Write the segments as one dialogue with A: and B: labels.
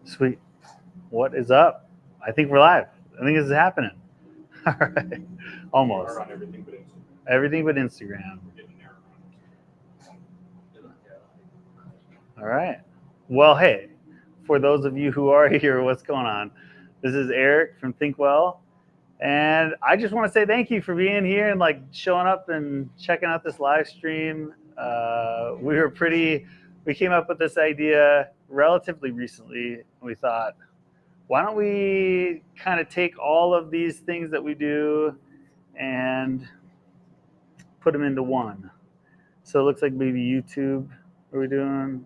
A: Sweet. What is up? I think we're live. I think this is happening. All right. Almost.
B: On everything but Instagram.
A: Everything but Instagram.
B: We're getting there.
A: All right. Well, hey, for those of you who are here, what's going on? This is Erik from Thinkwell. And I just want to say thank you for being here and like showing up and checking out this live stream. We came up with this idea relatively recently. We thought, why don't we kind of take all of these things that we do and put them into one? So it looks like maybe YouTube. Are we doing?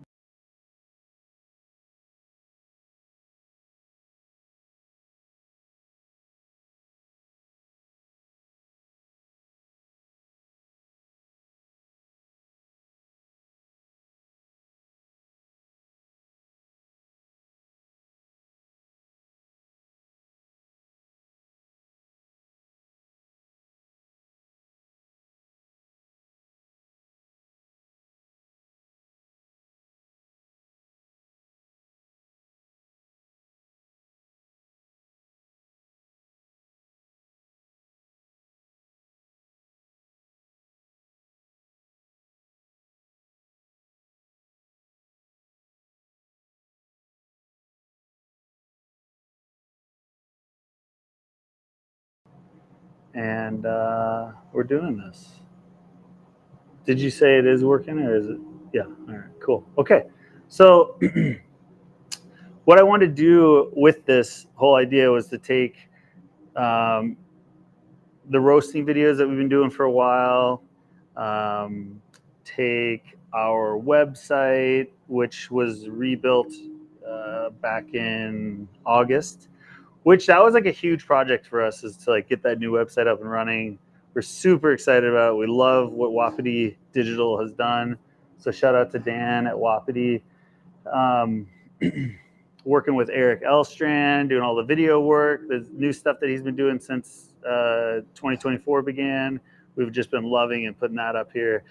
A: And we're doing this. Did you say it is working or is it? Yeah. All right. Cool. Okay. So what I wanted to do with this whole idea was to take um, the roasting videos that we've been doing for a while, take our website, which was rebuilt back in August, which that was like a huge project for us, is to like get that new website up and running. We're super excited about it. We love what Wapiti Digital has done. So shout out to Dan at Wapiti. Working with Erik Elstrand, doing all the video work, the new stuff that he's been doing since 2024 began. We've just been loving and putting that up here.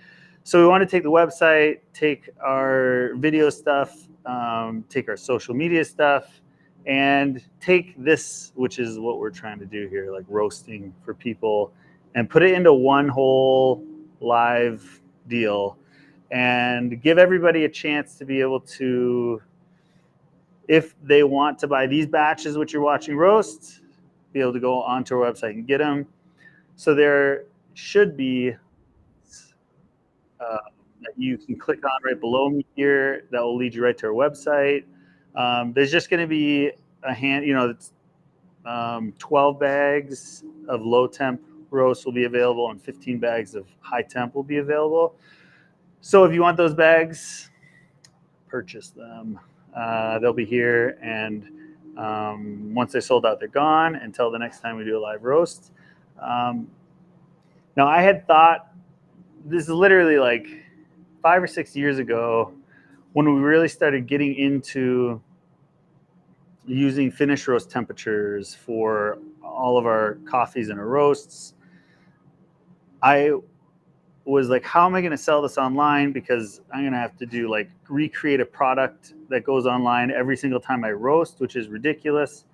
A: So we want to take the website, take our video stuff, take our social media stuff, and take this, which is what we're trying to do here, like roasting for people, and put it into one whole live deal and give everybody a chance to be able to, if they want to buy these batches, which you're watching roast, be able to go onto our website and get them. So there should be that you can click on right below me here. That will lead you right to our website. There's just going to be a hand, 12 bags of low temp roast will be available, and 15 bags of high temp will be available. So if you want those bags, purchase them. They'll be here, and once they're sold out, they're gone until the next time we do a live roast. Now, I had thought, this is literally like 5 or 6 years ago when we really started getting into using finish roast temperatures for all of our coffees and our roasts. I was like, how am I going to sell this online? Because I'm going to have to do like recreate a product that goes online every single time I roast, which is ridiculous.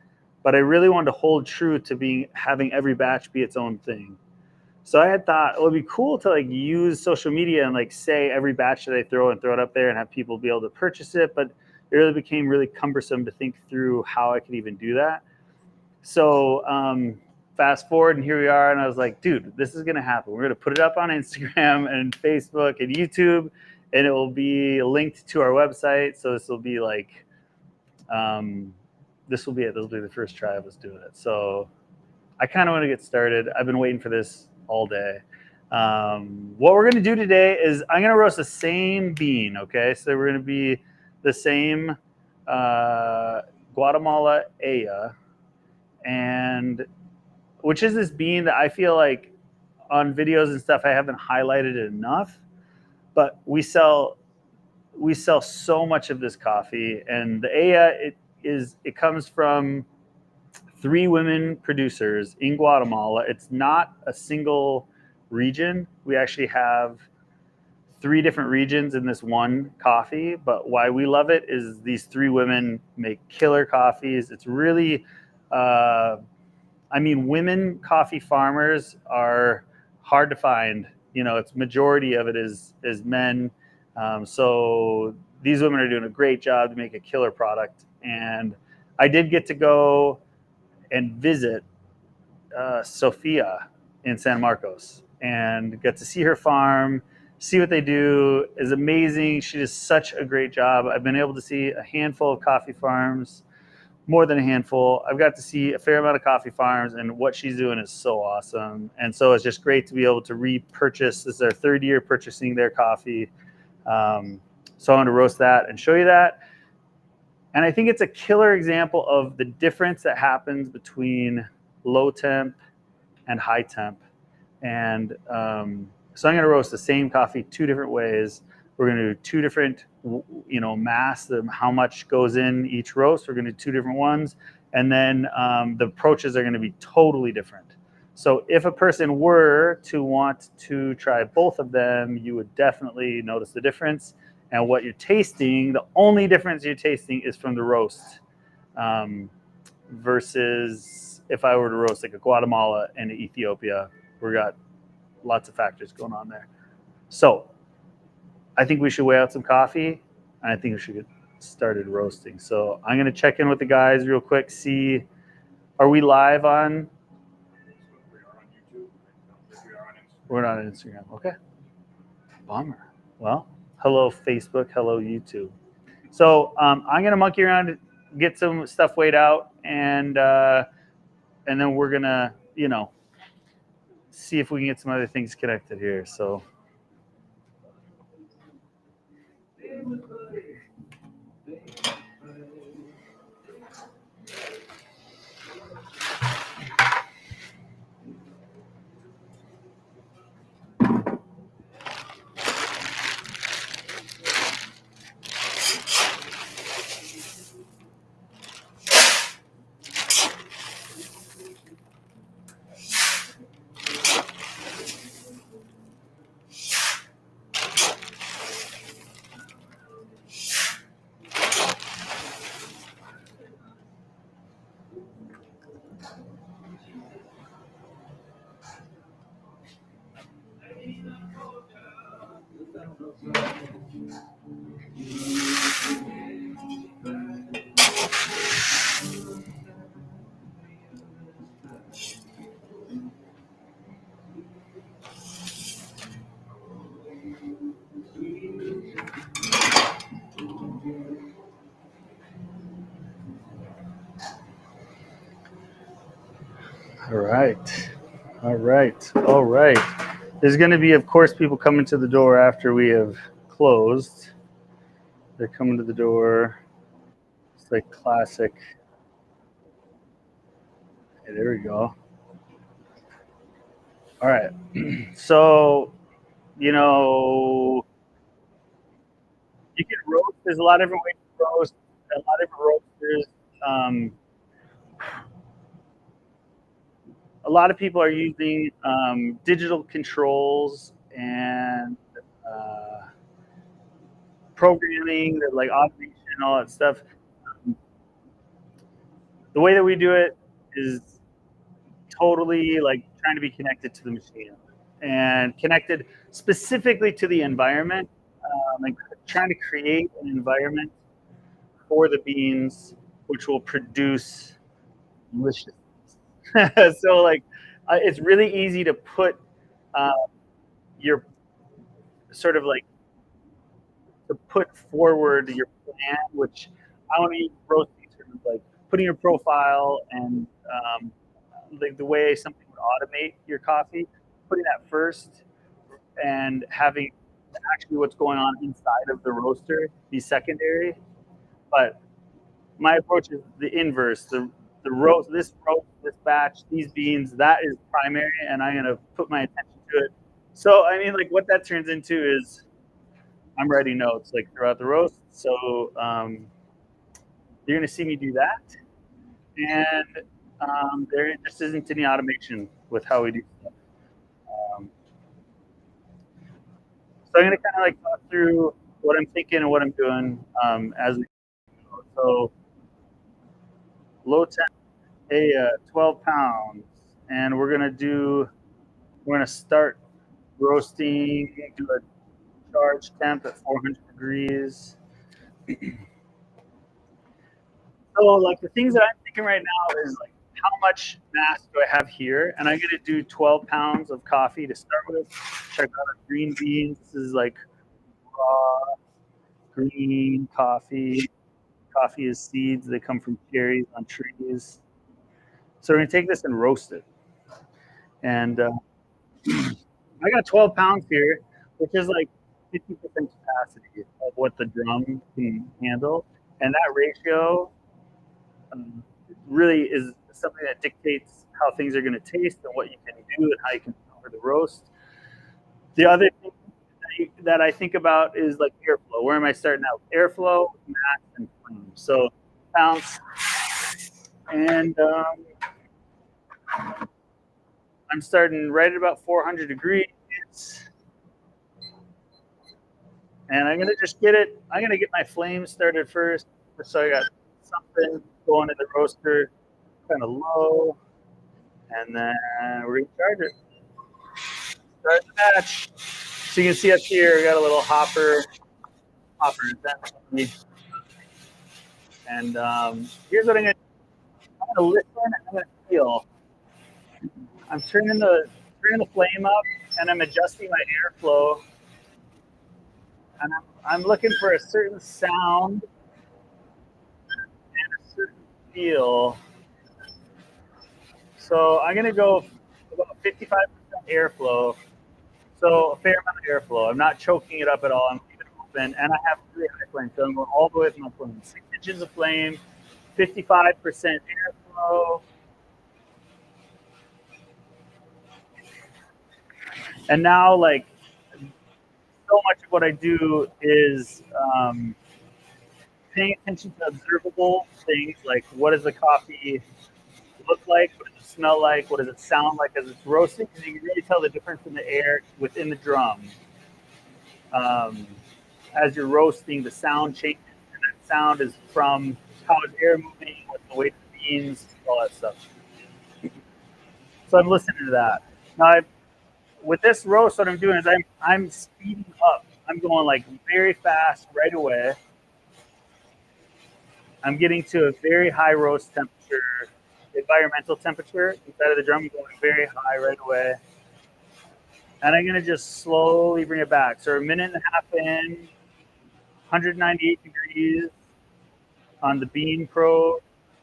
A: But I really wanted to hold true to having every batch be its own thing. So I had thought it would be cool to like use social media and like say every batch that I throw it up there and have people be able to purchase it. But it really became really cumbersome to think through how I could even do that. So fast forward, and here we are. And I was like, dude, this is going to happen. We're going to put it up on Instagram and Facebook and YouTube, and it will be linked to our website. So this will be like, this will be it. This will be the first try of us doing it. So I kind of want to get started. I've been waiting for this all day. What we're going to do today is I'm going to roast the same bean. Okay. So we're going to be the same Guatemala Aya, and which is this bean that I feel like on videos and stuff I haven't highlighted it enough, but we sell so much of this coffee. And the Aya, it comes from 3 women producers in Guatemala. It's not a single region. We actually have 3 different regions in this one coffee. But why we love it is these 3 women make killer coffees. It's really, I mean, women coffee farmers are hard to find. You know, it's majority of it is men. So these women are doing a great job to make a killer product. And I did get to go and visit Sophia in San Marcos and get to see her farm, see what they do is amazing. She does such a great job. I've been able to see a handful of coffee farms, more than a handful. I've got to see a fair amount of coffee farms, and what she's doing is so awesome. And so it's just great to be able to repurchase. This is our 3rd year purchasing their coffee. So I want to roast that and show you that. And I think it's a killer example of the difference that happens between low temp and high temp. And so I'm going to roast the same coffee 2 different ways. We're going to do 2 different, mass, how much goes in each roast. We're going to do 2 different ones. And then the approaches are going to be totally different. So if a person were to want to try both of them, you would definitely notice the difference. And what you're tasting, the only difference you're tasting is from the roast, versus if I were to roast like a Guatemala and Ethiopia. We got lots of factors going on there. So I think we should weigh out some coffee, and I think we should get started roasting. So I'm going to check in with the guys real quick, see, are we live on? We're not on Instagram. Okay. Bummer. Well, hello, Facebook. Hello, YouTube. So I'm going to monkey around, get some stuff weighed out, and then we're going to, see if we can get some other things connected here. So all right. All right. All right. There's going to be, of course, people coming to the door after we have closed. They're coming to the door. It's like classic. Hey, there we go. All right. So, you know, you can roast. There's a lot of different ways to roast. A lot of different roasters. Um, a lot of people are using digital controls and programming, like automation, all that stuff. The way that we do it is totally like trying to be connected to the machine and connected specifically to the environment, and trying to create an environment for the beans which will produce delicious. So like it's really easy to put uh, your sort of like to put forward your plan, which I want to use roasting terms like putting your profile and like the way something would automate your coffee, putting that first and having actually what's going on inside of the roaster be secondary. But my approach is the inverse. This batch, these beans, that is primary, and I'm gonna put my attention to it. So I mean, like what that turns into is I'm writing notes like throughout the roast. So you're gonna see me do that, and there just isn't any automation with how we do stuff. Um, So I'm going to kind of like talk through what I'm thinking and what I'm doing as we go. So low temp, 12 pounds, and we're going to start roasting, do a charge temp at 400 degrees. So like the things that I'm thinking right now is like, how much mass do I have here? And I'm going to do 12 pounds of coffee to start with. Check out our green beans. This is like raw green coffee. Coffee is seeds. They come from cherries on trees. So we're going to take this and roast it. And I got 12 pounds here, which is like 50% capacity of what the drum can handle. And that ratio really is something that dictates how things are going to taste and what you can do and how you can cover the roast. The other thing that I think about is like airflow. Where am I starting out? Airflow, mass, and flame. So pounds, and I'm starting right at about 400 degrees. And I'm gonna just get it. I'm gonna get my flame started first, so I got something going in the roaster, kind of low, and then we're gonna charge it. Start the batch. So you can see up here, we got a little hopper essentially. And here's what I'm gonna listen and I'm gonna feel. I'm turning the flame up and I'm adjusting my airflow. And I'm looking for a certain sound and a certain feel. So I'm gonna go about 55% airflow. So a fair amount of airflow. I'm not choking it up at all. I'm keeping it open, and I have really high flame, so I'm going all the way with my flame. 6 inches of flame, 55% airflow, and now like so much of what I do is paying attention to observable things like what does the coffee look like, what does it smell like, what does it sound like as it's roasting, because you can really tell the difference in the air within the drum. As you're roasting, the sound changes, and that sound is from how is air moving, what's the weight of the beans, all that stuff. So I'm listening to that. Now, with this roast, what I'm doing is I'm speeding up. I'm going like very fast right away. I'm getting to a very high roast temperature, environmental temperature inside of the drum. I'm going very high right away. And I'm going to just slowly bring it back. So a minute and a half in, 198 degrees on the bean probe,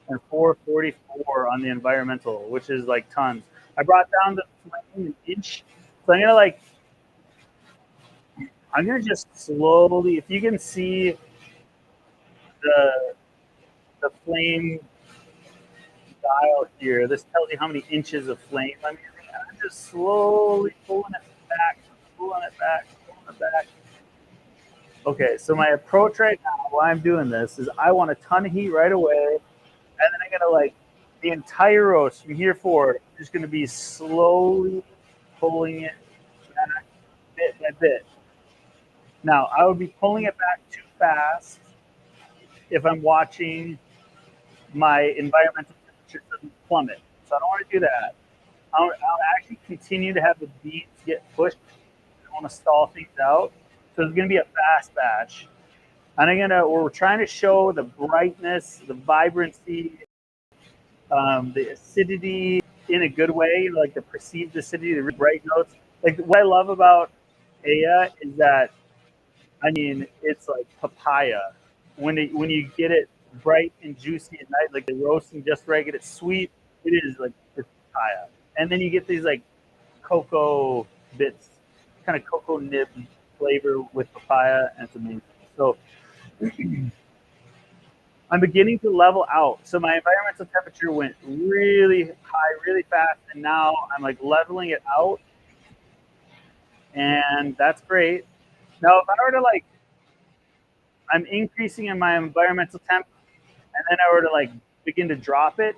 A: and 444 on the environmental, which is like tons. I brought down the flame an inch. So I'm gonna just slowly, if you can see the flame dial here, this tells you how many inches of flame I'm using. And I'm just slowly pulling it back, pulling it back, pulling it back. Okay, so my approach right now, why I'm doing this, is I want a ton of heat right away, and then I'm gonna like the entire roast from here forward. I'm just gonna be slowly pulling it back bit by bit. Now, I would be pulling it back too fast if I'm watching my environmental temperature doesn't plummet. So I don't want to do that. I'll actually continue to have the beans get pushed. I don't want to stall things out. So it's going to be a fast batch. And we're trying to show the brightness, the vibrancy, the acidity in a good way, like the perceived acidity, the bright notes. Like what I love about Aya is that, I mean, it's like papaya. When you get it bright and juicy at night, like the roasting just right, get it sweet, it is like it's papaya. And then you get these like cocoa bits, kind of cocoa nib flavor with papaya, and it's amazing. So I'm beginning to level out. So my environmental temperature went really high, really fast, and now I'm like leveling it out, and that's great. Now, if I were to like, I'm increasing in my environmental temp, and then I were to like begin to drop it,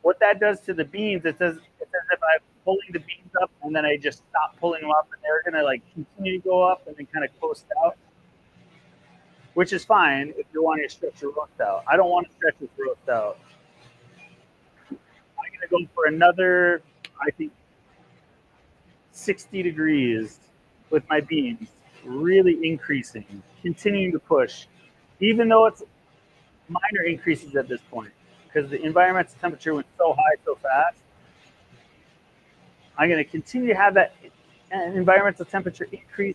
A: what that does to the beans, it's as if I've pulling the beans up, and then I just stop pulling them up, and they're gonna like continue to go up and then kind of coast out, which is fine if you're wanting to stretch your roast out. I don't want to stretch this roast out. I'm gonna go for another, I think, 60 degrees with my beans, really increasing, continuing to push, even though it's minor increases at this point, because the environmental temperature went so high so fast. I'm going to continue to have that environmental temperature increase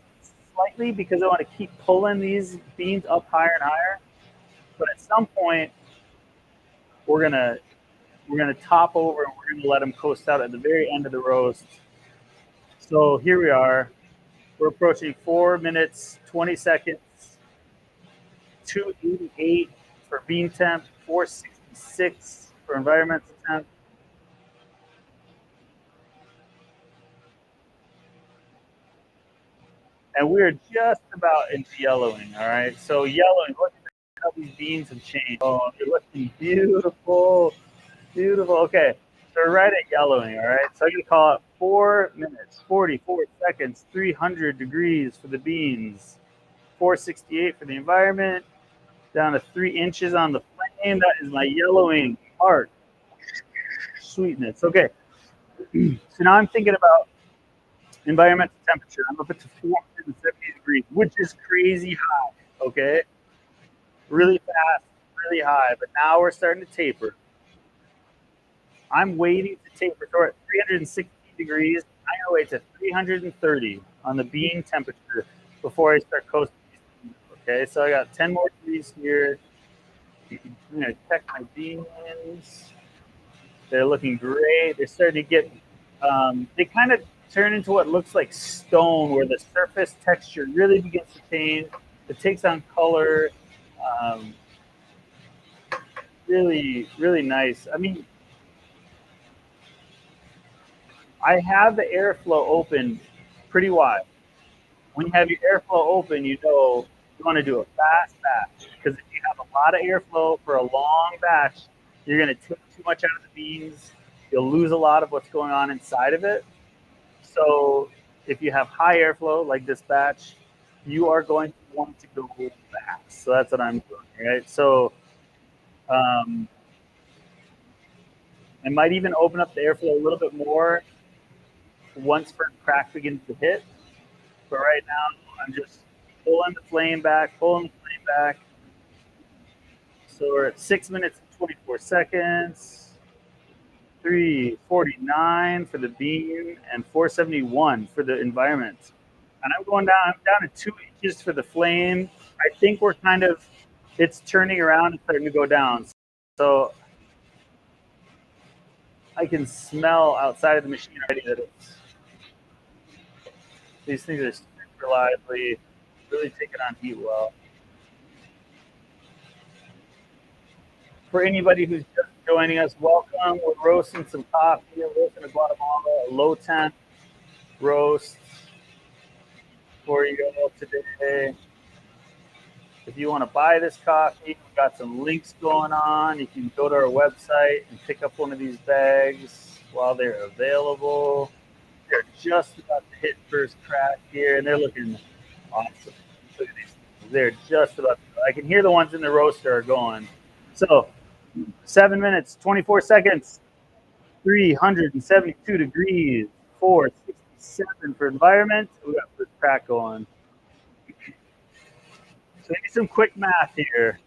A: slightly because I want to keep pulling these beans up higher and higher. But at some point, we're gonna top over and we're going to let them coast out at the very end of the roast. So here we are. We're approaching 4 minutes, 20 seconds, 288 for bean temp, 466 for environmental temp. And we're just about into yellowing, all right? So yellowing, look at how these beans have changed. Oh, they're looking beautiful, beautiful. Okay, so we're right at yellowing, all right? So I'm gonna call it 4 minutes, 44 seconds, 300 degrees for the beans, 468 for the environment, down to 3 inches on the flame. That is my yellowing part. Sweetness. Okay, so now I'm thinking about environmental temperature. I'm up to 470 degrees, which is crazy high, okay? Really fast, really high, but now we're starting to taper. I'm waiting to taper. So we're at 360 degrees. I'm going to wait to 330 on the bean temperature before I start coasting. Okay, so I got 10 more degrees here. I'm going to check my beans. They're looking great. They're starting to get, they kind of turn into what looks like stone, where the surface texture really begins to change. It takes on color. Really, really nice. I mean, I have the airflow open pretty wide. When you have your airflow open, you know you want to do a fast batch, because if you have a lot of airflow for a long batch, you're going to take too much out of the beans. You'll lose a lot of what's going on inside of it. So if you have high airflow like this batch, you are going to want to go fast. So that's what I'm doing, right? So I might even open up the airflow a little bit more once first crack begins to hit. But right now, I'm just pulling the flame back, pulling the flame back. So we're at 6 minutes and 24 seconds. 349 for the bean and 471 for the environment. And I'm going down, I'm down to 2 inches for the flame. I think we're kind of, it's turning around and starting to go down. So I can smell outside of the machine already that it's, these things are super lively, really taking on heat well. For anybody who's just joining us, welcome. We're roasting some coffee. We're roasting a Guatemala, a low temp roast for you all today. If you want to buy this coffee, we've got some links going on. You can go to our website and pick up one of these bags while they're available. They're just about to hit first crack here, and they're looking awesome. Look at these. They're just about to, I can hear the ones in the roaster are going. So 7 minutes, 24 seconds, 372 degrees, 467 for environment. We got first crack going. So maybe some quick math here.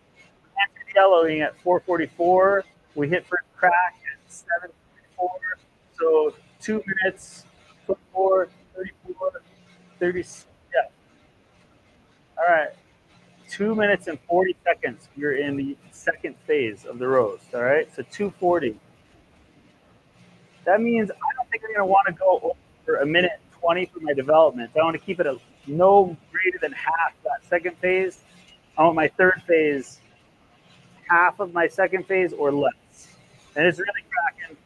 A: After yellowing at 444, we hit first crack at 744. So 2 minutes, 24, 34, 30. Yeah. All right. 2 minutes and 40 seconds. You're in the second phase of the roast. All right. So 240. That means I don't think I'm going to want to go over a minute 20 for my development. I want to keep it a no greater than half that second phase. I want my third phase half of my second phase or less. And it's really cracking.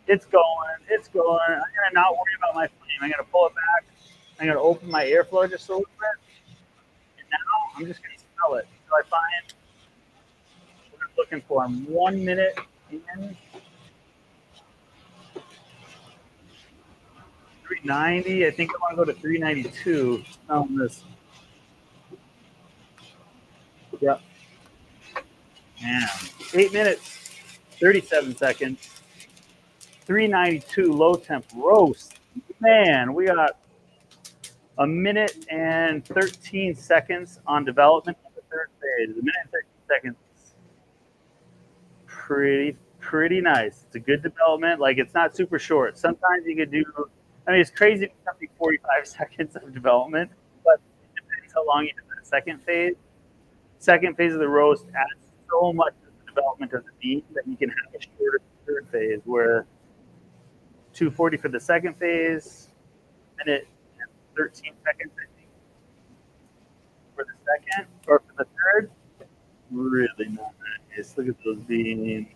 A: It's going. It's going. I'm going to not worry about my flame. I'm going to pull it back. I'm going to open my airflow just a little bit. And now I'm just going to smell it until I find what I'm looking for. I'm 1 minute in. 390. I think I want to go to 392 on this. Yep. Man, 8 minutes, 37 seconds. 392 low temp roast. Man, we got a minute and 13 seconds on development of the third phase. A minute and 13 seconds. Pretty nice. It's a good development. Like, it's not super short. Sometimes you could do, I mean, it's crazy to something 45 seconds of development, but it depends how long you do the second phase. Second phase of the roast adds so much to the development of the bean that you can have a shorter third phase where 240 for the second phase, minute and 13 seconds, I think, for the second, or for the third. Really nice. Look at those beans.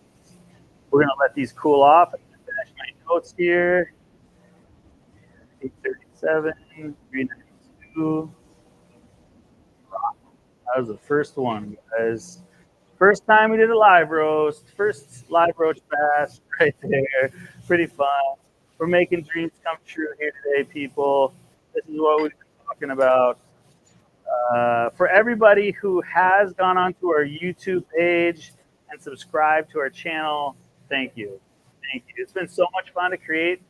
A: We're going to let these cool off. I'm going to finish my notes here. 837, 392. That was the first one, guys. First time we did a live roast. First live roast bash right there. Pretty fun. We're making dreams come true here today, people. This is what we've been talking about. For everybody who has gone onto our YouTube page and subscribed to our channel, thank you. Thank you. It's been so much fun to create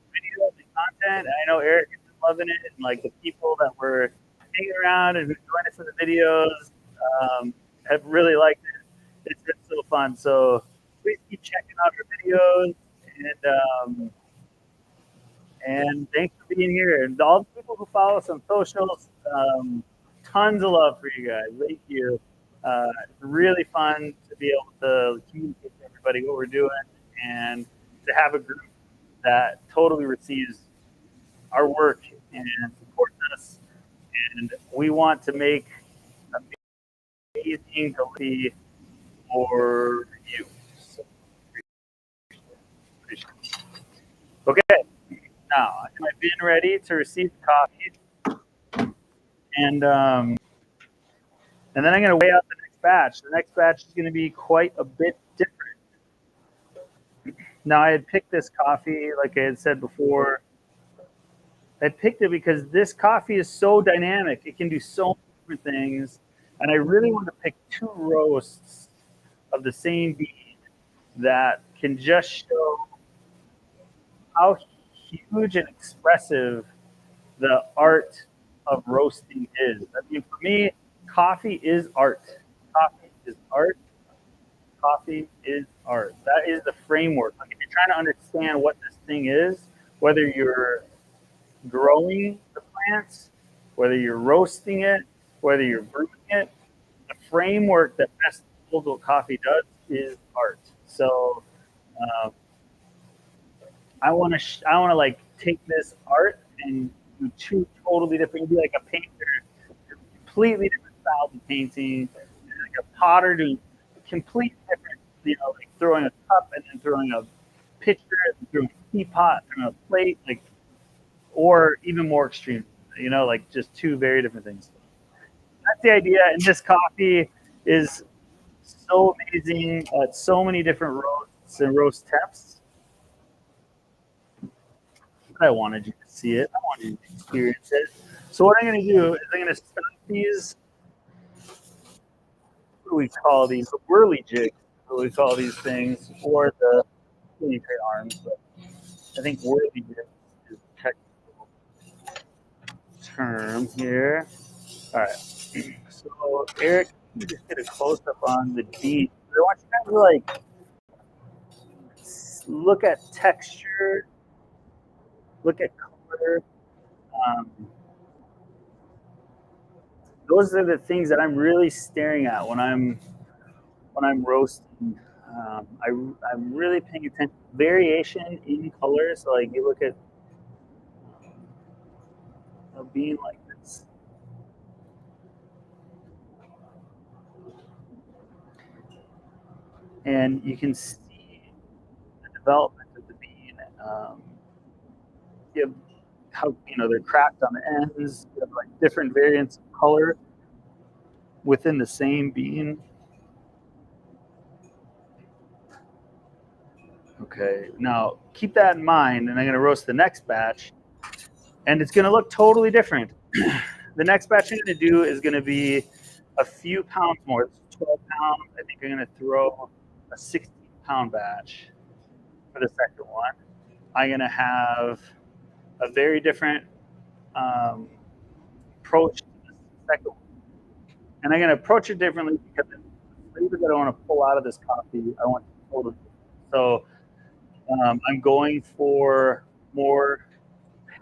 A: videos and content. I know Erik has been loving it, and like the people that were hanging around and joining us in the videos have really liked it. It's been so fun. So please keep checking out our videos, and thanks for being here. And all the people who follow us on socials, tons of love for you guys. Thank you. It's really fun to be able to communicate to everybody what we're doing and to have a group that totally receives our work and supports us. And we want to make amazing delivery for you. So, appreciate it. Okay, now I have my bin ready to receive the coffee. And then I'm going to weigh out the next batch. The next batch is going to be quite a bit different. Now, I had picked this coffee, like I had said before. I picked it because this coffee is so dynamic. It can do so many different things. And I really want to pick 2 roasts of the same bean that can just show how huge and expressive the art of roasting is. I mean, for me, coffee is art. Coffee is art. Coffee is art. That is the framework. Like, if you're trying to understand what this thing is, whether you're growing the plants, whether you're roasting it, whether you're brewing it, the framework that best holds what coffee does is art. So I want to like take this art and do 2 totally different. Be like a painter, completely different styles of painting. Like a potter doing completely different. You know, like throwing a cup and then throwing a pitcher, and throwing a teapot, throwing a plate, like, or even more extreme. You know, like just 2 very different things. That's the idea. And this coffee is so amazing at so many different roasts and roast temps. I wanted you to see it. I wanted you to experience it. So what I'm going to do is I'm going to stop these. What do we call these? The whirly jigs. What we call these things, or the arms. But I think whirly jigs is the technical term here. All right. So Erik, you just get a close up on the bean. I want you guys to like look at texture, look at color. Those are the things that I'm really staring at when I'm roasting. I'm really paying attention to variation in color. So like you look at a bean like this, and you can see the development of the bean. You have how they're cracked on the ends. You have like different variants of color within the same bean. Okay, now keep that in mind, and I'm going to roast the next batch. and it's going to look totally different. The next batch I'm going to do is going to be a few pounds more. It's 12 pounds. I think I'm going to throw a 16-pound batch for the second one. I'm going to have a very different approach to the second one. And I'm going to approach it differently because the flavor that I want to pull out of this coffee, I want to totally different. So I'm going for more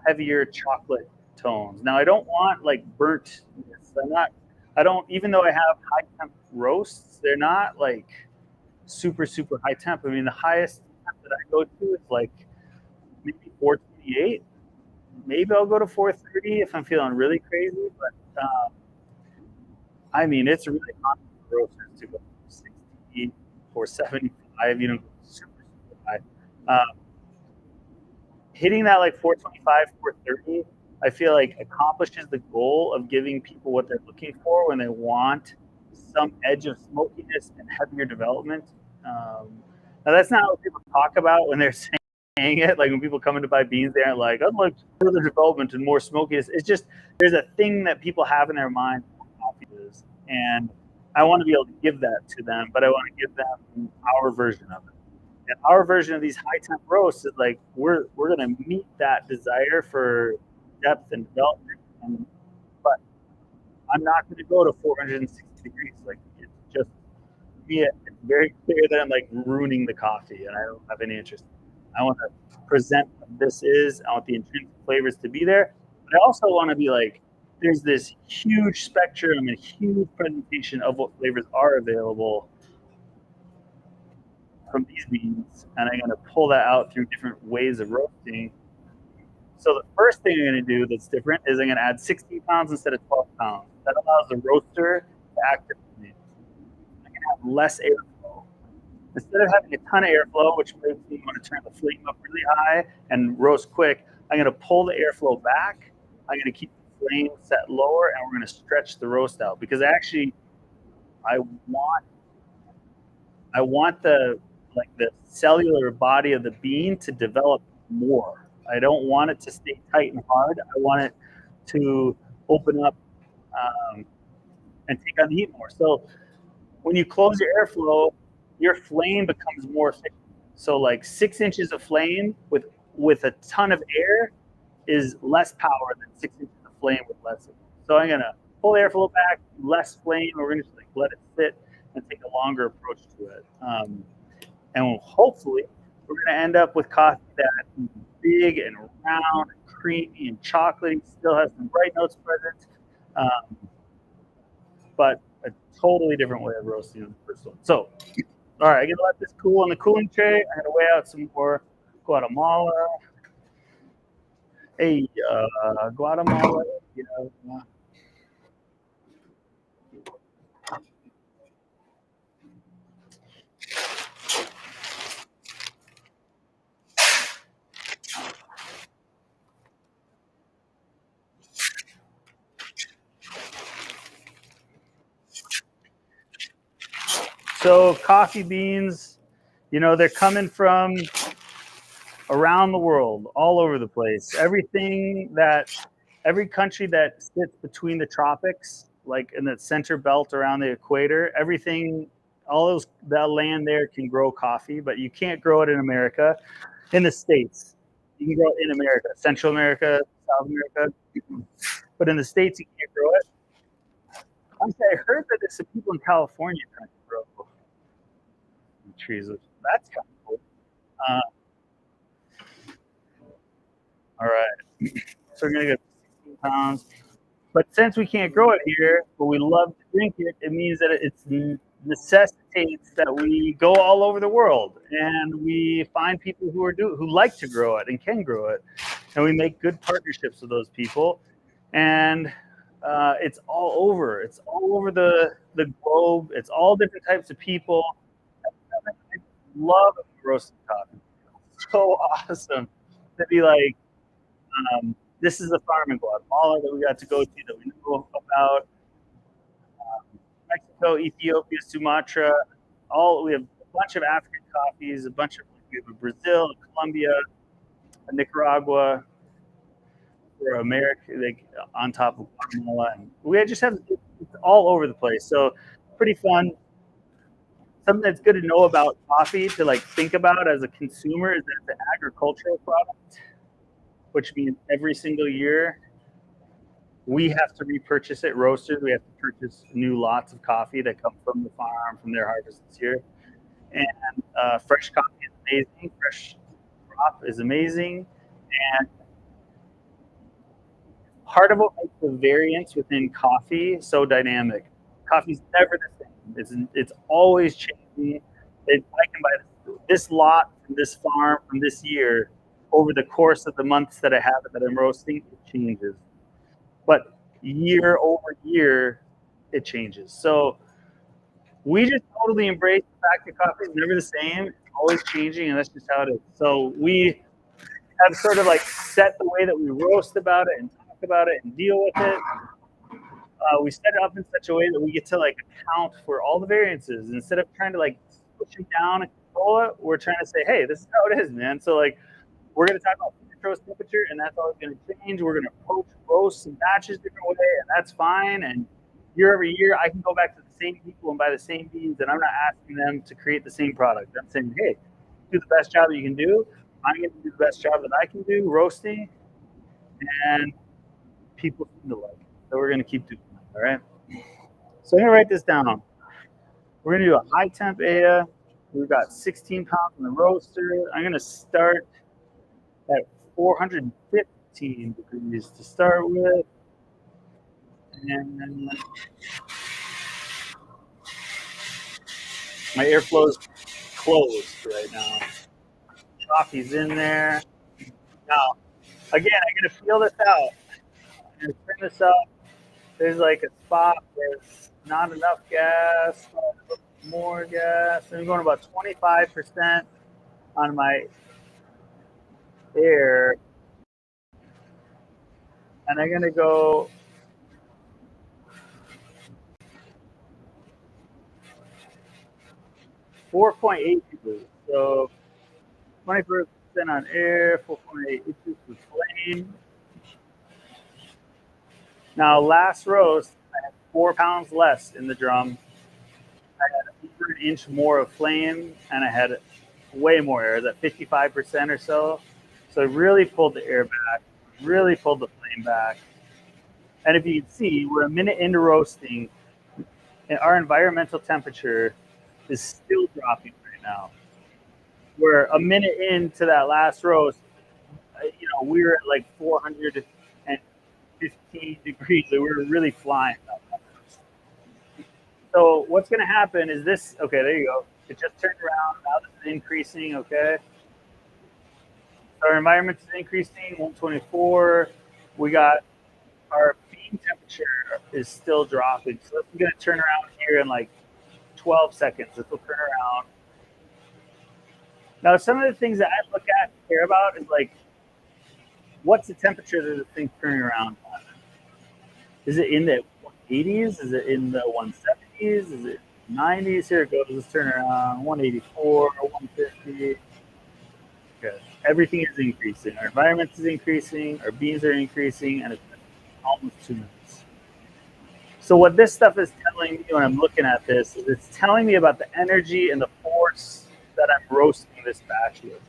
A: heavier chocolate tones. Now I don't want like burnt. I don't, even though I have high temp roasts, they're not like super high temp. I mean, the highest temp that I go to is like maybe 428. Maybe I'll go to 430 if I'm feeling really crazy. But I mean, it's really common for roasters to go 60, 475, super high. Hitting that like 425, 430, I feel like accomplishes the goal of giving people what they're looking for when they want some edge of smokiness and heavier development. Now that's not what people talk about when they're saying it. Like when people come in to buy beans, they aren't like, I'd like further development and more smokiness. It's just there's a thing that people have in their mind what coffee is, and I want to be able to give that to them, but I want to give them our version of it. And our version of these high temp roasts is like we're gonna meet that desire for depth and development, but I'm not gonna go to 460 degrees. Like it's just it's very clear that I'm like ruining the coffee, and I don't have any interest. I want to present what this is. I want the intrinsic flavors to be there, but I also want to be like there's this huge spectrum and huge presentation of what flavors are available from these beans, and I'm going to pull that out through different ways of roasting. So the first thing I'm going to do that's different is I'm going to add 16 pounds instead of 12 pounds. That allows the roaster to activate. I'm going to have less airflow. Instead of having a ton of airflow, which makes me want to turn the flame up really high and roast quick, I'm going to pull the airflow back. I'm going to keep the flame set lower, and we're going to stretch the roast out because actually I want the cellular body of the bean to develop more. I don't want it to stay tight and hard. I want it to open up and take on the heat more. So when you close your airflow, your flame becomes more efficient. So like 6 inches of flame with a ton of air is less power than 6 inches of flame with less. So I'm gonna pull the airflow back, less flame. We're gonna just like let it sit and take a longer approach to it. And hopefully we're going to end up with coffee that's big and round and creamy and chocolatey, still has some bright notes present, but a totally different way of roasting than the first one. So, all right, I'm going to let this cool on the cooling tray. I'm going to weigh out some more Guatemala. Hey, Guatemala. So coffee beans, they're coming from around the world, all over the place. Every country that sits between the tropics, like in the center belt around the equator, that land there can grow coffee, but you can't grow it in America. In the States, you can grow it in America, Central America, South America, but in the States, you can't grow it. Actually, I heard that there's some people in California trying to grow trees. That's kind of cool. All right. So we're going to get 16 pounds. But since we can't grow it here, but we love to drink it, it means that it necessitates that we go all over the world and we find people who like to grow it and can grow it, and we make good partnerships with those people. And it's all over. It's all over the globe. It's all different types of people. I love roasted coffee. It's so awesome to be like, this is a farm in Guatemala that we got to go to that we know about. Mexico, Ethiopia, Sumatra. We have a bunch of African coffees, we have Brazil, Colombia, Nicaragua. or American, like on top of Guatemala, and we just have it's all over the place. So pretty fun. Something that's good to know about coffee to like think about as a consumer is that it's an agricultural product, which means every single year we have to repurchase it. Roasters, we have to purchase new lots of coffee that come from the farm, from their harvest this year. And fresh coffee is amazing. Fresh crop is amazing. And part of what makes the variance within coffee so dynamic. Coffee's never the same. It's always changing. I can buy this lot from this farm from this year over the course of the months that I have it that I'm roasting. It changes, but year over year, it changes. So we just totally embrace the fact that coffee is never the same. It's always changing, and that's just how it is. So we have sort of like set the way that we roast about it and talk about it and deal with it. We set it up in such a way that we get to like account for all the variances instead of trying to like push it down and control it. We're trying to say, hey, this is how it is, man. So like we're going to talk about roast temperature, and that's always going to change. We're going to approach roasts and batches different way, and that's fine. And year over year, I can go back to the same people and buy the same beans, and I'm not asking them to create the same product. I'm saying, hey, do the best job that you can do. I'm going to do the best job that I can do roasting, and people seem to like it. So we're going to keep doing that, all right? So I'm going to write this down. We're going to do a high temp AIA. We've got 16 pounds in the roaster. I'm going to start at 415 degrees to start with. And my airflow is closed right now. Coffee's in there. Now, again, I'm going to feel this out. I'm going to turn this up. There's like a spot where there's not enough gas, more gas. I'm going about 25% on my air. And I'm going to go 4.8 degrees. So 21% on air, 4.8 inches with flame. Now, last roast, I had 4 pounds less in the drum. I had over an inch more of flame, and I had way more air, at 55% or so. So I really pulled the air back, really pulled the flame back. And if you can see, we're a minute into roasting, and our environmental temperature is still dropping right now. We're a minute into that last roast, we were at like 415 degrees. So we were really flying. So what's going to happen is this. Okay, there you go. It just turned around. Now this is increasing. Okay. So our environment is increasing. 124. We got our bean temperature is still dropping. So it's going to turn around here in like 12 seconds. This will turn around. Now, some of the things that I look at and care about is like, what's the temperature that the thing's turning around on? Is it in the 180s? Is it in the 170s? Is it 90s? Here it goes. Let's turn around. 184, 150. Okay. Everything is increasing. Our environment is increasing. Our beans are increasing, and it's almost 2 minutes. So what this stuff is telling me when I'm looking at this is it's telling me about the energy and the force that I'm roasting this batch with.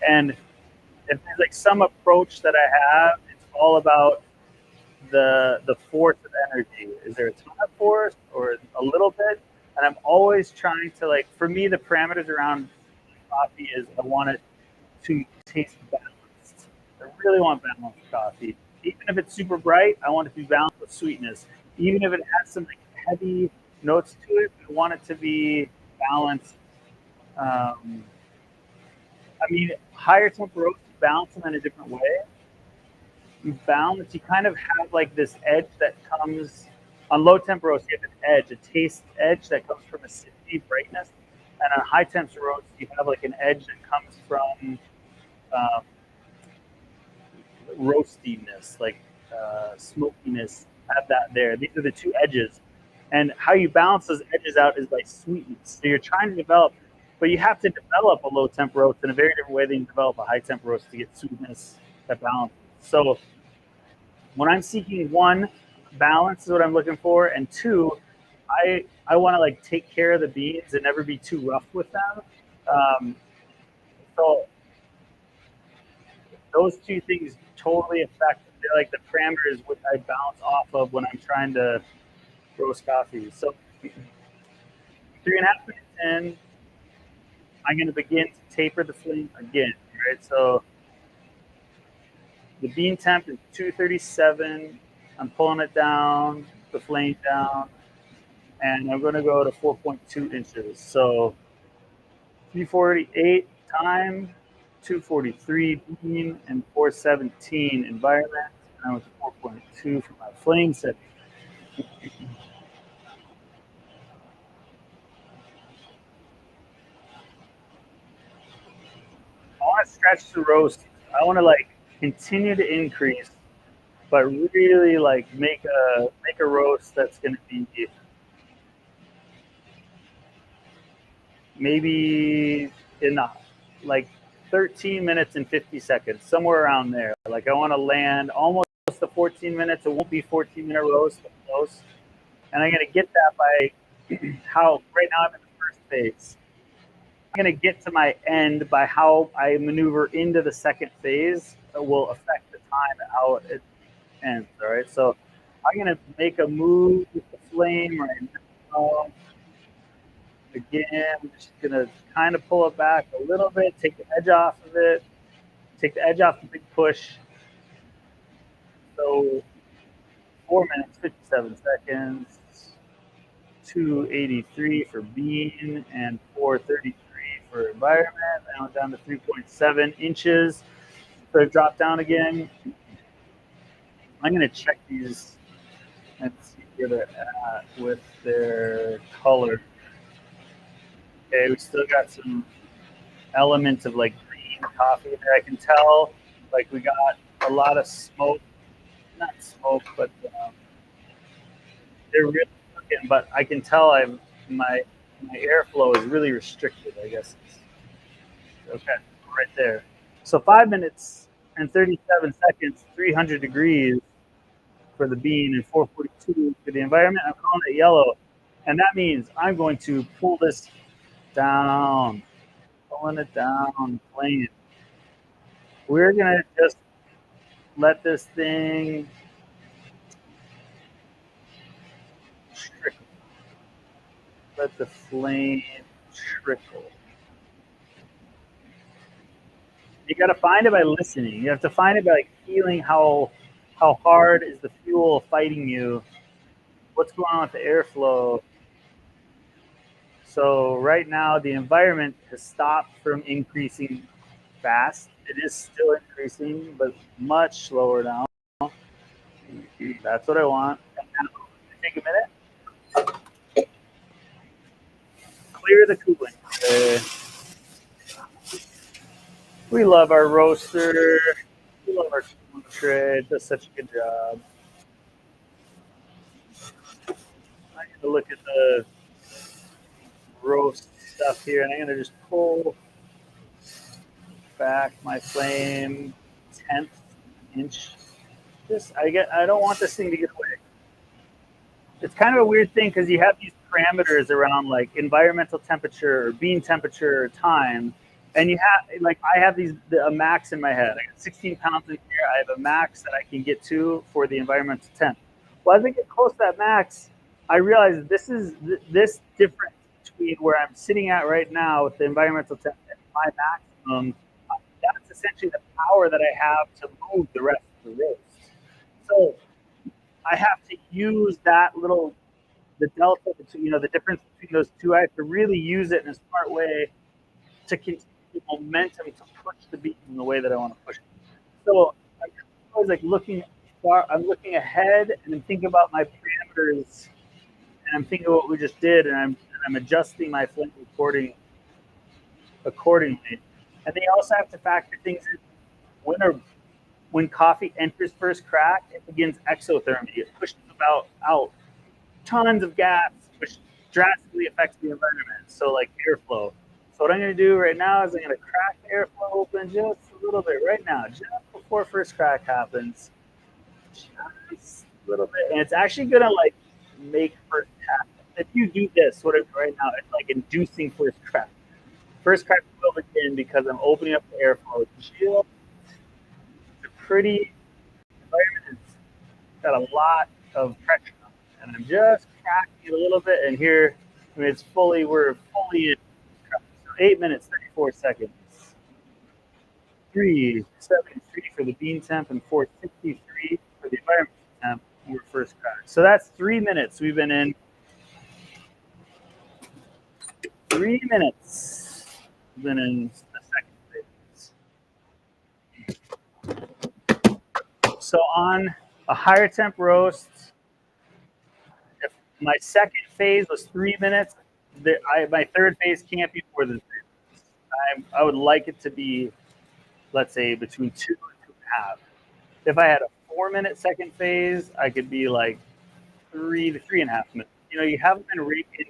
A: And if there's like some approach that I have, it's all about the force of energy. Is there a ton of force or a little bit? And I'm always trying to like, for me, the parameters around coffee is I want it to taste balanced. I really want balanced coffee. Even if it's super bright, I want it to be balanced with sweetness. Even if it has some like heavy notes to it, I want it to be balanced. I mean, higher temp roast, you balance them in a different way. You balance, you kind of have like this edge that comes on low temp roast. You have an edge, a taste edge that comes from acidity, brightness, and on high temp roast, you have like an edge that comes from roastiness, like smokiness. Have that there. These are the two edges, and how you balance those edges out is by sweetness. So you're trying to develop. But you have to develop a low temp roast in a very different way than you develop a high temp roast to get sweetness that balances. So When I'm seeking one, balance is what I'm looking for, and two, I want to like take care of the beans and never be too rough with them. Um, so those two things totally affect. They're like the parameters which I bounce off of when I'm trying to roast coffee. So 3.5 minutes in, I'm going to begin to taper the flame again. Right. So the bean temp is 237. I'm pulling it down, the flame down, and I'm going to go to 4.2 inches. So 348 time, 243 bean, and 417 environment. And I went to 4.2 for my flame setting. I want to stretch the roast. I want to like continue to increase, but really like make a roast that's going to be maybe in the like 13 minutes and 50 seconds, somewhere around there. Like I want to land almost the 14 minutes. It won't be 14-minute roast, but close. And I'm going to get that by how right now I'm in the first phase. I'm going to get to my end by how I maneuver into the second phase. It will affect the time how it ends. All right. So I'm going to make a move with the flame right now. Again, I'm just going to kind of pull it back a little bit, take the edge off of it, take the edge off the big push. So 4 minutes, 57 seconds, 283 for bean, and 433 for environment. I went down to 3.7 inches. So drop down again. I'm going to check these and see where they're at with their color. Okay, we still got some elements of like green coffee there. I can tell like we got a lot of smoke, not smoke, but they're really cooking. But I can tell my airflow is really restricted. I guess okay, right there. So 5 minutes and 37 seconds, 300 degrees for the bean and 442 for the environment. I'm calling it yellow, and that means I'm going to pull this down, pulling it down, playing it. We're gonna just let this thing trickle. Let the flame trickle. You got to find it by listening. You have to find it by like, feeling how hard is the fuel fighting you. What's going on with the airflow? So right now the environment has stopped from increasing fast. It is still increasing, but much slower now. That's what I want. And now, take a minute. Clear the cooling. We love our roaster. We love our cooling tray. It does such a good job. I'm going to look at the roast stuff here, and I'm going to just pull back my flame 10th inch. I don't want this thing to get away. It's kind of a weird thing because you have these parameters around like environmental temperature or bean temperature or time, and you have like I have a max in my head. I got 16 pounds in here. I have a max that I can get to for the environmental temp. Well, as I get close to that max, I realize this difference between where I'm sitting at right now with the environmental temp and my maximum. That's essentially the power that I have to move the rest of the roast. So I have to use that little the delta between the difference between those two. I have to really use it in a smart way to continue the momentum to push the beat in the way that I want to push it. So I'm always like looking far. I'm looking ahead and I'm thinking about my parameters, and I'm thinking of what we just did, and I'm adjusting my flame recording accordingly. And they also have to factor things in when coffee enters first crack, it begins exothermy. It pushes about out tons of gas, which drastically affects the environment. So like airflow. So what I'm going to do right now is I'm going to crack the airflow open just a little bit right now, just before first crack happens. just a little bit, and it's actually gonna like make first crack. If you do this, what I'm doing right now, it's like inducing first crack. First crack will begin because I'm opening up the airflow. Just a pretty environment has got a lot of pressure on it, and I'm just cracking it a little bit. And here, I mean, we're fully in. So 8 minutes, 34 seconds. 373 for the bean temp and 463 for the environment temp for first crack. So that's 3 minutes. We've been in 3 minutes. We've been in the second phase. So on a higher temp roast, if my second phase was 3 minutes, my third phase can't be more than 3 minutes. I would like it to be, let's say, between 2 and 2.5. If I had a 4-minute second phase, I could be like 3 to 3.5 minutes. You haven't been right in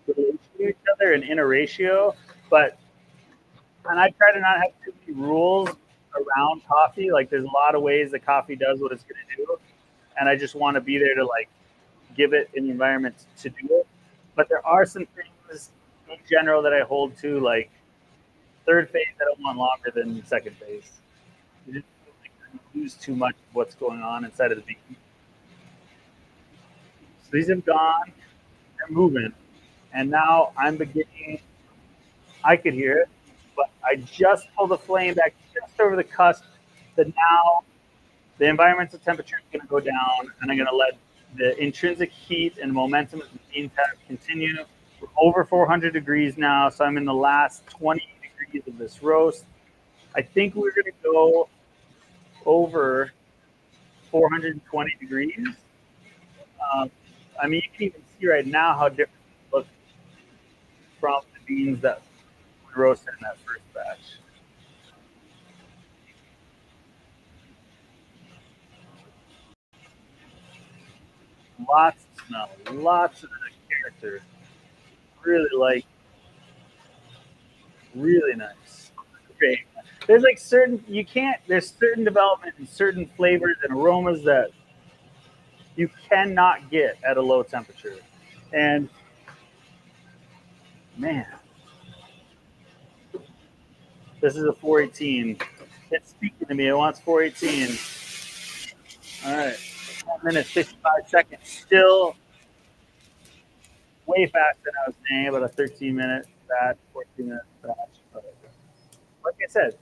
A: relation to each other and in a ratio, and I try to not have too many rules around coffee. Like there's a lot of ways that coffee does what it's going to do, and I just want to be there to like give it an environment to do it. But there are some things in general that I hold to, like third phase I don't want longer than second phase. You just lose too much of what's going on inside of the bean. So these have gone, they're moving, and now I'm beginning. I could hear it, but I just pulled the flame back just over the cusp. That now the environmental temperature is going to go down, and I'm going to let the intrinsic heat and momentum of the bean tap continue. We're over 400 degrees now, so I'm in the last 20 degrees of this roast. I think we're going to go over 420 degrees. I mean, you can even see right now how different it looks from the beans that we roasted in that first batch. Lots of smell, lots of character. Really nice. Great. There's like there's certain development and certain flavors and aromas that you cannot get at a low temperature. And man, this is a 418. It's speaking to me. It wants 418. All right. 1 minute, 55 seconds. Still way faster than I was saying, about a 13-minute batch, 14-minute batch. But like I said,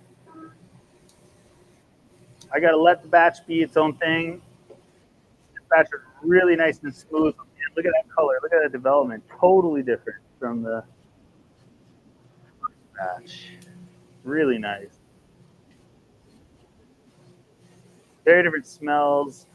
A: I got to let the batch be its own thing. This batch is really nice and smooth. Look at that color. Look at that development. Totally different from the first batch. Really nice. Very different smells.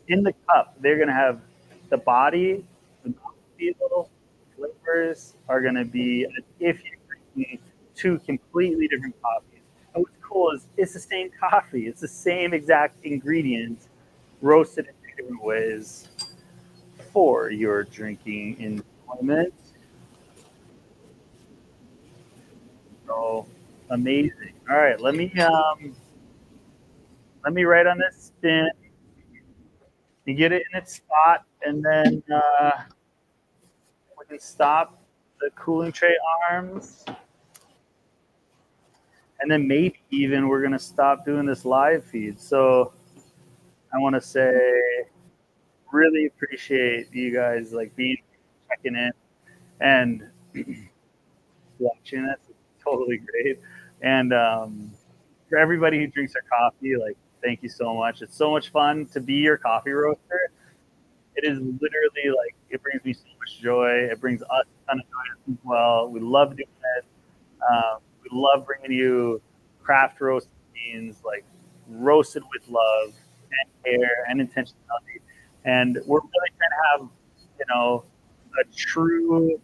A: In the cup, they're going to have the body, the mouthfeel, flavors are going to be as if you're drinking two completely different coffees. And what's cool is it's the same coffee. It's the same exact ingredients roasted in two different ways for your drinking enjoyment. So amazing. All right, let me write on this spin and get it in its spot, and then we can stop the cooling tray arms, and then maybe even we're gonna stop doing this live feed. So I want to say really appreciate you guys like checking in and watching this. It's totally great. And for everybody who drinks our coffee, like thank you so much. It's so much fun to be your coffee roaster. It is literally like it brings me so much joy. It brings us a ton of joy as well. We love doing it. We love bringing you craft roast beans, like roasted with love and care and intentionality. And we're really trying to have, a true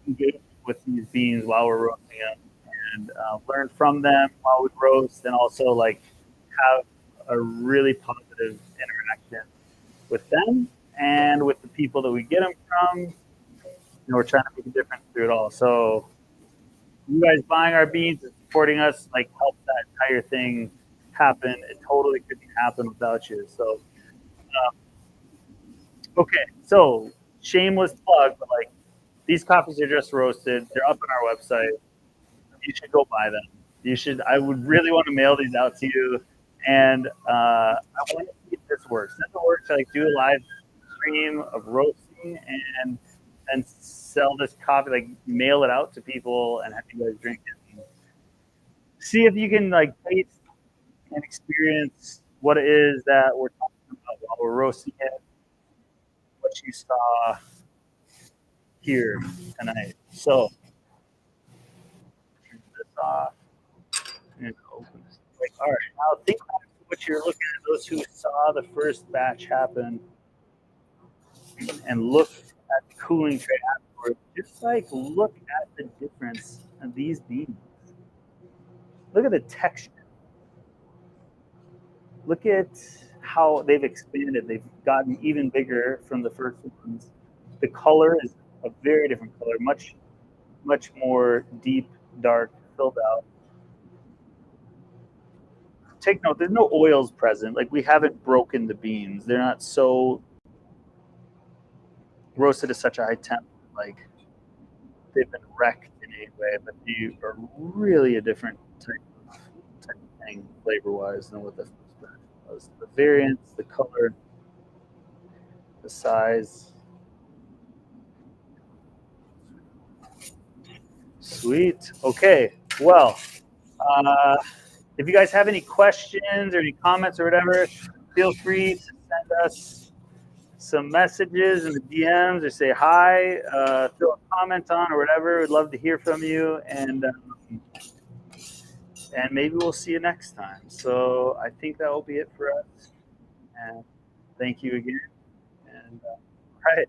A: engagement with these beans while we're roasting them, and learn from them while we roast, and also like have a really positive interaction with them and with the people that we get them from. We're trying to make a difference through it all. So you guys buying our beans and supporting us like helps that entire thing happen. It totally couldn't happen without you. So Okay, so shameless plug, but like these coffees are just roasted. They're up on our website. You should go buy them. You should. I would really want to mail these out to you, and I want to see if this works. If it works, like do a live stream of roasting and sell this coffee, like mail it out to people and have you guys drink it. See if you can like taste and experience what it is that we're talking about while we're roasting it. What you saw here tonight. So turn this off and open this. Like, all right, now think back to what you're looking at. Those who saw the first batch happen and look at the cooling tray afterwards. Just like look at the difference of these beans. Look at the texture. Look at how they've expanded. They've gotten even bigger from the first ones. The color is a very different color, much more deep, dark, filled out. Take note, there's no oils present. Like we haven't broken the beans. They're not so roasted at such a high temp. Like they've been wrecked in any way, but they are really a different type of thing flavor wise than what the first batch was. The variance, the color, the size. Sweet. Okay. Well, uh, if you guys have any questions or any comments or whatever, feel free to send us some messages in the DMs or say hi, throw a comment on or whatever. We'd love to hear from you, and maybe we'll see you next time. So I think that will be it for us. And thank you again. And right,